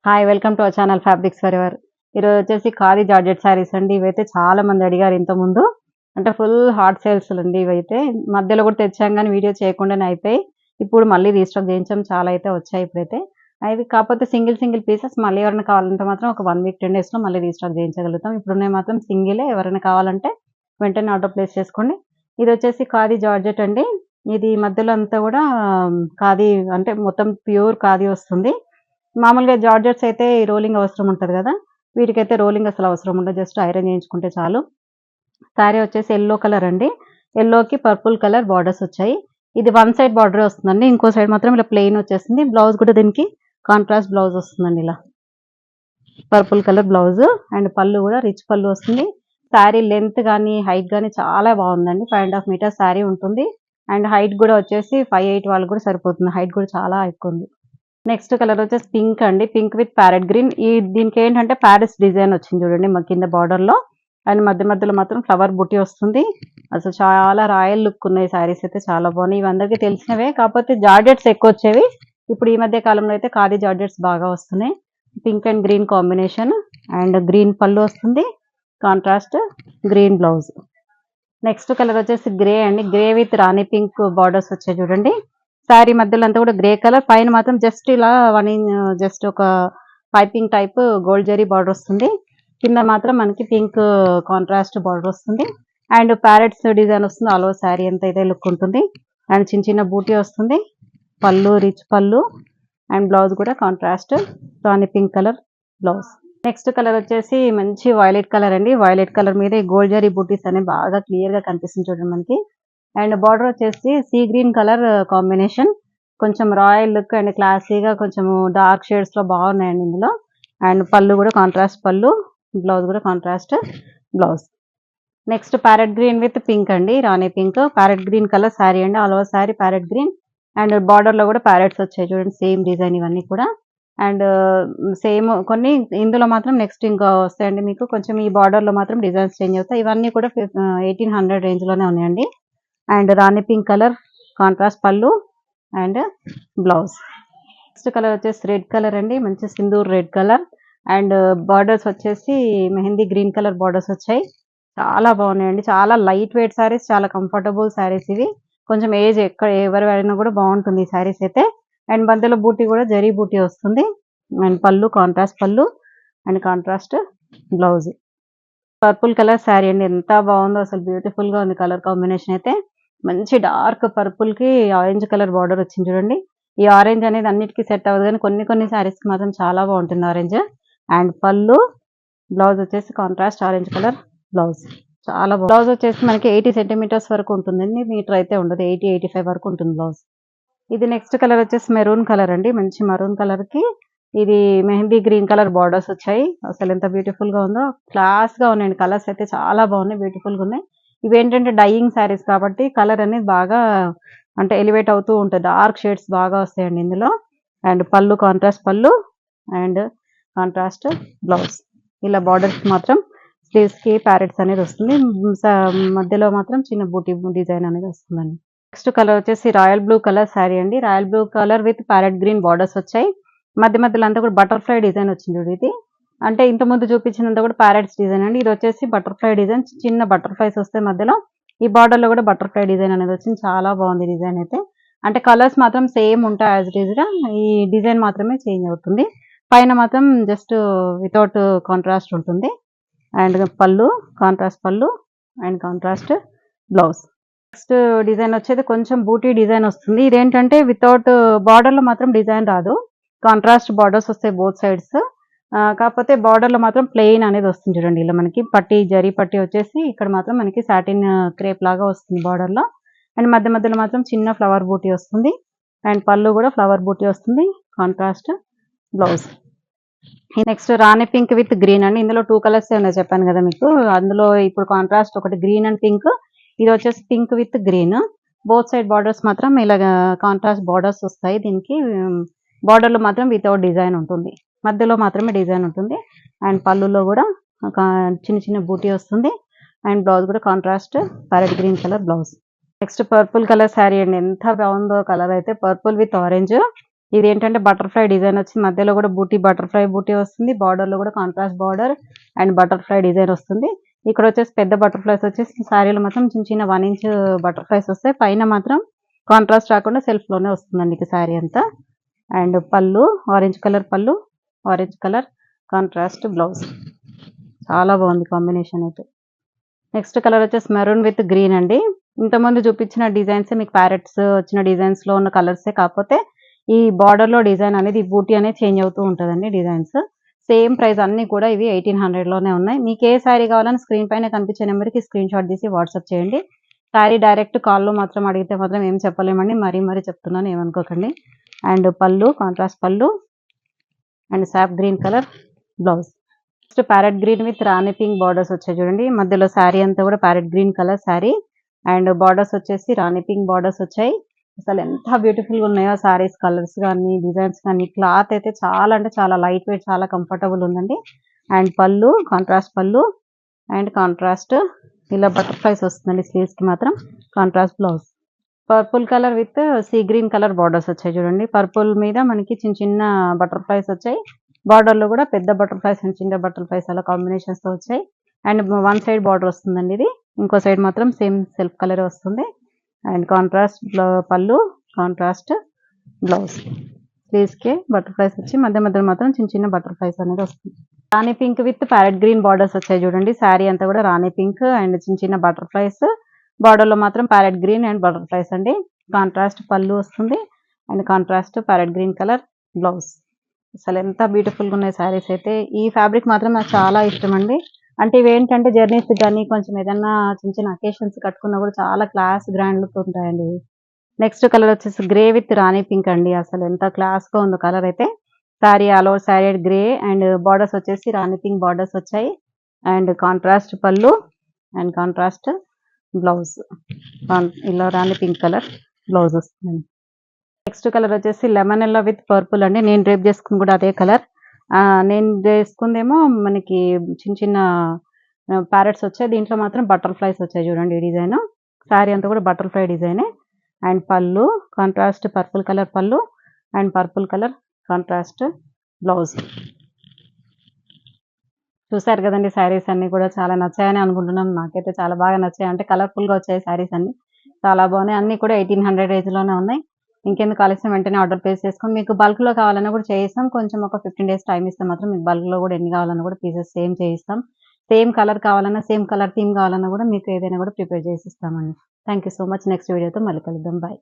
Hi welcome to our channel fabrics for ever. ఈరోజు వచ్చేసి khadi georgette saris అండి. ఇవైతే చాలా మంది అడిగారు ఇంతకుముందు. అంటే ఫుల్ హాట్ సేల్స్ అండి ఇవైతే. మధ్యలో కూడా తెచ్చాం కానీ వీడియో చేయకుండానే అయిపోయి ఇప్పుడు మళ్ళీ రీస్టాక్ చేయించాం. చాలా అయితే వచ్చాయి ఇప్పుడైతే. అవి కాకపోతే సింగిల్ సింగిల్ పీసెస్ మళ్ళీ ఎవరైనా కావాలంటే మాత్రం ఒక 1 వీక్ 10 డేస్లో మళ్ళీ రీస్టాక్ చేయించగలుగుతాం. ఇప్పుడున్నాయి మాత్రం సింగిలే. ఎవరైనా కావాలంటే వెంటనే ఆర్డర్ ప్లేస్ చేసుకోండి. ఇది వచ్చేసి ఖాదీ జార్జెట్ అండి. ఇది మధ్యలో అంతా కూడా ఖాదీ అంటే మొత్తం ప్యూర్ ఖాదీ వస్తుంది. మామూలుగా జార్జెట్స్ అయితే ఈ రోలింగ్ అవసరం ఉంటది కదా! వీటికైతే రోలింగ్ అసలు అవసరం ఉండదు. జస్ట్ ఐరన్ చేయించుకుంటే చాలు. శారీ వచ్చేసి యెల్లో కలర్ అండి. యెల్లోకి పర్పుల్ కలర్ బార్డర్స్ వచ్చాయి. ఇది వన్ సైడ్ బార్డరే వస్తుందండి. ఇంకో సైడ్ మాత్రం ఇలా ప్లెయిన్ వచ్చేసింది. బ్లౌజ్ కూడా దీనికి కాంట్రాస్ట్ బ్లౌజ్ వస్తుందండి ఇలా. పర్పుల్ కలర్ బ్లౌజ్ అండ్ పళ్ళు కూడా రిచ్ పళ్ళు వస్తుంది. శారీ లెంత్ గానీ, హైట్ గానీ చాలా బాగుందండి. 5.5 మీటర్స్ శారీ ఉంటుంది. అండ్ హైట్ కూడా వచ్చేసి 5'8" వాళ్ళకి కూడా సరిపోతుంది. హైట్ కూడా చాలా ఎక్కువ ఉంది. నెక్స్ట్ కలర్ వచ్చేసి పింక్ అండి. Pink with parrot green. దీనికి ఏంటంటే ప్యారెట్స్ డిజైన్ వచ్చింది చూడండి మా కింద బార్డర్‌లో. అండ్ మధ్య మధ్యలో మాత్రం ఫ్లవర్ బుట్టి వస్తుంది. అసలు చాలా రాయల్ లుక్ ఉన్నాయి శారీస్ అయితే చాలా బాగున్నాయి. ఇవి అందరికీ తెలిసినవే. కాకపోతే జార్జెట్స్ ఎక్కువ వచ్చేవి. ఇప్పుడు ఈ మధ్య కాలంలో అయితే ఖాదీ జార్జెట్స్ బాగా వస్తున్నాయి. Pink and green combination and green పళ్ళు వస్తుంది. Contrast green blouse. Next colour వచ్చేసి గ్రే అండి. Grey with Rani pink borders వచ్చాయి చూడండి. శారీ మధ్యలో అంతా కూడా గ్రే కలర్. పైన మాత్రం జస్ట్ ఇలా జస్ట్ ఒక piping type gold zari border వస్తుంది. కింద మాత్రం మనకి పింక్ కాంట్రాస్ట్ బార్డర్ వస్తుంది. అండ్ ప్యారెట్స్ డిజైన్ వస్తుంది. ఆల్ ఓవర్ శారీ అంతా ఇదే లుక్ ఉంటుంది. అండ్ చిన్న చిన్న బూటీ వస్తుంది. పళ్ళు రిచ్ పళ్ళు అండ్ బ్లౌజ్ కూడా కాంట్రాస్ట్ రాణి pink colour blouse. Next colour వచ్చేసి మంచి వైలెట్ కలర్ అండి. వైలెట్ కలర్ మీద ఈ గోల్డ్ జరీ బూటీస్ అనేవి బాగా క్లియర్ గా కనిపిస్తుంది చూడండి మనకి. అండ్ బార్డర్ వచ్చేసి సీ గ్రీన్ కలర్ కాంబినేషన్. కొంచెం రాయల్ లుక్ అండ్ క్లాసీగా కొంచెం డార్క్ షేడ్స్ లో బాగున్నాయండి ఇందులో. అండ్ పళ్ళు కూడా కాంట్రాస్ట్ పళ్ళు, బ్లౌజ్ కూడా contrast blouse. Next parrot green with pink అండి. రాణి pink parrot green colour sari అండి. All over sari parrot green and border లో కూడా ప్యారెట్స్ వచ్చాయి చూడండి. సేమ్ డిజైన్ ఇవన్నీ కూడా. అండ్ సేమ్ కొన్ని ఇందులో మాత్రం నెక్స్ట్ ఇంకా వస్తాయండి మీకు. కొంచెం ఈ బార్డర్ లో మాత్రం డిజైన్స్ చేంజ్ అవుతాయి. ఇవన్నీ కూడా 1800 రేంజ్ లోనే ఉన్నాయండి. And Rani pink colour contrast పళ్ళు అండ్ బ్లౌజ్. నెక్స్ట్ కలర్ వచ్చేసి రెడ్ కలర్ అండి. మంచి Sindoor red colour and borders వచ్చేసి మెహందీ గ్రీన్ కలర్ బార్డర్స్ వచ్చాయి. చాలా బాగున్నాయండి. చాలా లైట్ వెయిట్ శారీస్, చాలా కంఫర్టబుల్ శారీస్ ఇవి. కొంచెం ఏజ్ ఎవరు వాడినా కూడా బాగుంటుంది ఈ శారీస్ అయితే. అండ్ మధ్యలో బూటీ కూడా జరీ బూటీ వస్తుంది. అండ్ పళ్ళు కాంట్రాస్ట్ పళ్ళు and contrast blouse. Purple colour sari అండి. ఎంత బాగుందో అసలు, బ్యూటిఫుల్ గా ఉంది కలర్ కాంబినేషన్ అయితే. మంచి డార్క్ పర్పుల్ కి ఆరెంజ్ కలర్ బార్డర్ వచ్చింది చూడండి. ఈ ఆరెంజ్ అనేది అన్నిటికీ సెట్ అవ్వదు కానీ కొన్ని కొన్ని శారీస్ కి మాత్రం చాలా బాగుంటుంది ఆరెంజ్. అండ్ పళ్ళు బ్లౌజ్ వచ్చేసి కాంట్రాస్ట్ ఆరెంజ్ కలర్ బ్లౌజ్. చాలా బ్లౌజ్ వచ్చేసి మనకి 80 సెంటీమీటర్స్ వరకు ఉంటుందండి. మీటర్ అయితే ఉండదు. 80-85 వరకు ఉంటుంది బ్లౌజ్. ఇది నెక్స్ట్ కలర్ వచ్చేసి మెరూన్ కలర్ అండి. మంచి మెరూన్ కలర్ కి ఇది మెహందీ గ్రీన్ కలర్ బార్డర్స్ వచ్చాయి. అసలు ఎంత బ్యూటిఫుల్ గా ఉందో. క్లాస్ గా ఉన్నాయండి. కలర్స్ అయితే చాలా బాగున్నాయి, బ్యూటిఫుల్ గా ఉన్నాయి. ఇవేంటంటే డైయింగ్ శారీస్ కాబట్టి కలర్ అనేది బాగా అంటే ఎలివేట్ అవుతూ ఉంటుంది. డార్క్ షేడ్స్ బాగా వస్తాయండి ఇందులో. అండ్ పళ్ళు కాంట్రాస్ట్ పళ్ళు అండ్ కాంట్రాస్ట్ బ్లౌజ్. ఇలా బార్డర్స్ మాత్రం స్లీవ్స్ కి ప్యారెట్స్ అనేది వస్తుంది. మధ్యలో మాత్రం చిన్న బూటీ డిజైన్ అనేది వస్తుందండి. నెక్స్ట్ కలర్ వచ్చేసి రాయల్ బ్లూ కలర్ శారీ అండి. Royal blue colour with parrot green borders వచ్చాయి. మధ్య మధ్యలో అంతా కూడా బటర్ఫ్లై డిజైన్ వచ్చింది చూడు. ఇది అంటే ఇంత ముందు చూపించినంత కూడా ప్యారెట్స్ డిజైన్ అండి. ఇది వచ్చేసి బటర్ఫ్లై డిజైన్. చిన్న బటర్ఫ్లైస్ వస్తాయి మధ్యలో. ఈ బార్డర్ లో కూడా బటర్ఫ్లై డిజైన్ అనేది వచ్చింది. చాలా బాగుంది డిజైన్ అయితే. అంటే కలర్స్ మాత్రం సేమ్ ఉంటాయి యాజ్ ఇట్ ఈజ్ గా. ఈ డిజైన్ మాత్రమే చేంజ్ అవుతుంది. పైన మాత్రం జస్ట్ వితౌట్ కాంట్రాస్ట్ ఉంటుంది. అండ్ పళ్ళు కాంట్రాస్ట్ పళ్ళు and contrast blouse. Next design వచ్చేది కొంచెం బూటీ డిజైన్ వస్తుంది. ఇదేంటంటే వితౌట్ బార్డర్ లో మాత్రం డిజైన్ రాదు. కాంట్రాస్ట్ బార్డర్స్ వస్తాయి బోత్ సైడ్స్. కాకపోతే బార్డర్ లో మాత్రం ప్లెయిన్ అనేది వస్తుంది చూడండి. ఇలా మనకి పట్టి జరీ పట్టి వచ్చేసి ఇక్కడ మాత్రం మనకి సాటిన్ క్రేప్ లాగా వస్తుంది బార్డర్ లో. అండ్ మధ్య మధ్యలో మాత్రం చిన్న ఫ్లవర్ బూటీ వస్తుంది. అండ్ పళ్ళు కూడా ఫ్లవర్ బూటీ వస్తుంది. Contrast blouse. Next Rani pink with green అండి. ఇందులో 2 కలర్స్ ఉన్నాయి చెప్పాను కదా మీకు. అందులో ఇప్పుడు కాంట్రాస్ట్ ఒకటి గ్రీన్ అండ్ పింక్. ఇది వచ్చేసి pink with green. Both side borders మాత్రం ఇలాగా కాంట్రాస్ట్ బార్డర్స్ వస్తాయి. దీనికి బార్డర్ లో మాత్రం వితౌట్ డిజైన్ ఉంటుంది. మధ్యలో మాత్రమే డిజైన్ ఉంటుంది. అండ్ పళ్ళులో కూడా ఒక చిన్న చిన్న బూటీ వస్తుంది. అండ్ బ్లౌజ్ కూడా contrast parrot green colour blouse. Next purple colour sari అండి. ఎంత బాగుందో కలర్ అయితే. Purple with orange. ఇది ఏంటంటే బటర్‌ఫ్లై డిజైన్ వచ్చి మధ్యలో కూడా బూటీ బటర్‌ఫ్లై బూటీ వస్తుంది. బార్డర్‌లో కూడా contrast border and butterfly design వస్తుంది. ఇక్కడ వచ్చేసి పెద్ద బటర్‌ఫ్లైస్ వచ్చేసి శారీలో మాత్రం చిన్న చిన్న 1 ఇంచ్ బటర్‌ఫ్లైస్ వస్తాయి. పైన మాత్రం కాంట్రాస్ట్ రాకుండా సెల్ఫ్‌లోనే వస్తుందండి ఇక శారీ అంతా. అండ్ పళ్ళు ఆరెంజ్ కలర్ పళ్ళు, ఆరెంజ్ కలర్ కాంట్రాస్ట్ బ్లౌజ్. చాలా బాగుంది కాంబినేషన్ అయితే. నెక్స్ట్ కలర్ వచ్చేసి మెరూన్ విత్ గ్రీన్ అండి. ఇంతకుముందు చూపించిన డిజైన్స్ మీకు ప్యారెట్స్ వచ్చిన డిజైన్స్‌లో ఉన్న కలర్సే కాకపోతే ఈ బార్డర్‌లో డిజైన్ అనేది ఈ బూటీ అనేది చేంజ్ అవుతూ ఉంటదండి డిజైన్స్. సేమ్ ప్రైస్ అన్నీ కూడా ఇవి 1800లోనే ఉన్నాయి. మీకు ఏ శారీ కావాలని స్క్రీన్ పైన కనిపించే నెంబర్‌కి స్క్రీన్‌షాట్ తీసి వాట్సాప్ చేయండి. శారీ డైరెక్ట్ కాల్‌లో మాత్రం అడిగితే మాత్రం ఏం చెప్పలేమండి. మరీ చెప్తున్నాను ఏమనుకోకండి. అండ్ పళ్ళు కాంట్రాస్ట్ పళ్ళు and soft green colour blouse. Next parrot green with Rani pink borders వచ్చాయి చూడండి. మధ్యలో శారీ అంతా కూడా parrot green colour sari and borders వచ్చేసి రాణి పింక్ బార్డర్స్ వచ్చాయి. అసలు ఎంత బ్యూటిఫుల్‌గా ఉన్నాయో శారీస్ కలర్స్ గానీ, డిజైన్స్ కానీ, క్లాత్ అయితే చాలా అంటే చాలా లైట్ వెయిట్ చాలా కంఫర్టబుల్ ఉందండి. అండ్ పళ్ళు కాంట్రాస్ట్ పళ్ళు అండ్ కాంట్రాస్ట్ ఇలా బటర్‌ఫ్లైస్ వస్తుందండి స్లీవ్స్‌కి మాత్రం. Contrast blouse. Purple colour with sea green colour borders వచ్చాయి చూడండి. పర్పుల్ మీద మనకి చిన్న చిన్న బటర్‌ఫ్లైస్ వచ్చాయి. బార్డర్‌లో కూడా పెద్ద బటర్‌ఫ్లైస్ అండ్ చిన్న బటర్‌ఫ్లైస్ అలా కాంబినేషన్స్‌తో వచ్చాయి. అండ్ వన్ సైడ్ బార్డర్ వస్తుందండి ఇది. ఇంకో సైడ్ మాత్రం సేమ్ సెల్ఫ్ కలరే వస్తుంది. అండ్ కాంట్రాస్ట్ పళ్ళు, కాంట్రాస్ట్ బ్లౌజ్. స్లీవ్స్‌కి బటర్‌ఫ్లైస్ వచ్చి మధ్యలో మాత్రం చిన్న చిన్న బటర్‌ఫ్లైస్ అనేది వస్తుంది. రాణి pink with parrot green borders వచ్చాయి చూడండి. శారీ అంతా కూడా రాణి పింక్ అండ్ చిన్న చిన్న బటర్‌ఫ్లైస్. బార్డర్‌లో మాత్రం ప్యారెట్ గ్రీన్ అండ్ బటర్‌ఫ్లైస్ అండి. కాంట్రాస్ట్ పళ్ళు వస్తుంది and contrast parrot green colour blouse. అసలు ఎంత బ్యూటిఫుల్‌గా ఉన్నాయి శారీస్ అయితే. ఈ ఫ్యాబ్రిక్ మాత్రం నాకు చాలా ఇష్టమండి. అంటే ఇవేంటంటే జర్నీస్‌కి గానీ, కొంచెం ఏదన్నా చిన్న చిన్న అకేషన్స్ కట్టుకున్నా కూడా చాలా క్లాస్ గ్రాండ్ లుక్ ఉంటాయండి. నెక్స్ట్ కలర్ వచ్చేసి గ్రే విత్ రాణి పింక్ అండి. అసలు ఎంత క్లాస్‌గా ఉందో కలర్ అయితే. Sari all over sari grey and borders వచ్చేసి రాణి పింక్ బార్డర్స్ వచ్చాయి. అండ్ కాంట్రాస్ట్ పళ్ళు అండ్ కాంట్రాస్ట్ బ్లౌజ్. ఇలా రాణి పింక్ కలర్ బ్లౌజ్ వస్తుందండి. నెక్స్ట్ కలర్ వచ్చేసి లెమన్ యెల్లో విత్ పర్పుల్ అండి. నేను డ్రేప్ చేసుకుంది కూడా అదే కలర్. నేను వేసుకుందేమో మనకి చిన్న చిన్న ప్యారెట్స్ వచ్చాయి. దీంట్లో మాత్రం బటర్‌ఫ్లైస్ వచ్చాయి చూడండి ఈ డిజైను. శారీ అంతా కూడా బటర్‌ఫ్లై డిజైనే. అండ్ పళ్ళు కాంట్రాస్ట్ పర్పుల్ కలర్ పళ్ళు and purple colour contrast blouse. చూసారు కదండీ శారీస్ అన్నీ కూడా చాలా నచ్చాయని అనుకుంటున్నాను. నాకైతే చాలా బాగా నచ్చాయి. అంటే కలర్‌ఫుల్‌గా వచ్చాయి శారీస్ అన్నీ. చాలా బాగున్నాయి. అన్నీ కూడా 1800 రేంజ్‌లోనే ఉన్నాయి. ఇంకెందుకు ఆలస్యం వెంటనే ఆర్డర్ ప్లేస్ చేసుకోండి. మీకు బల్క్‌లో కావాలన్నా కూడా చేయిస్తాం. కొంచెం ఒక 15 డేస్ టైమ్ ఇస్తే మాత్రం మీకు బల్క్‌లో కూడా ఎన్ని కావాలన్నా కూడా పీసెస్ సేమ్ చేయిస్తాం. సేమ్ కలర్ కావాలన్నా, సేమ్ కలర్ థీమ్ కావాలన్నా కూడా మీకు ఏదైనా కూడా ప్రిపేర్ చేసి ఇస్తామండి. Thank you so much. Next వీడియోతో మళ్ళీ కలుద్దాం. బై.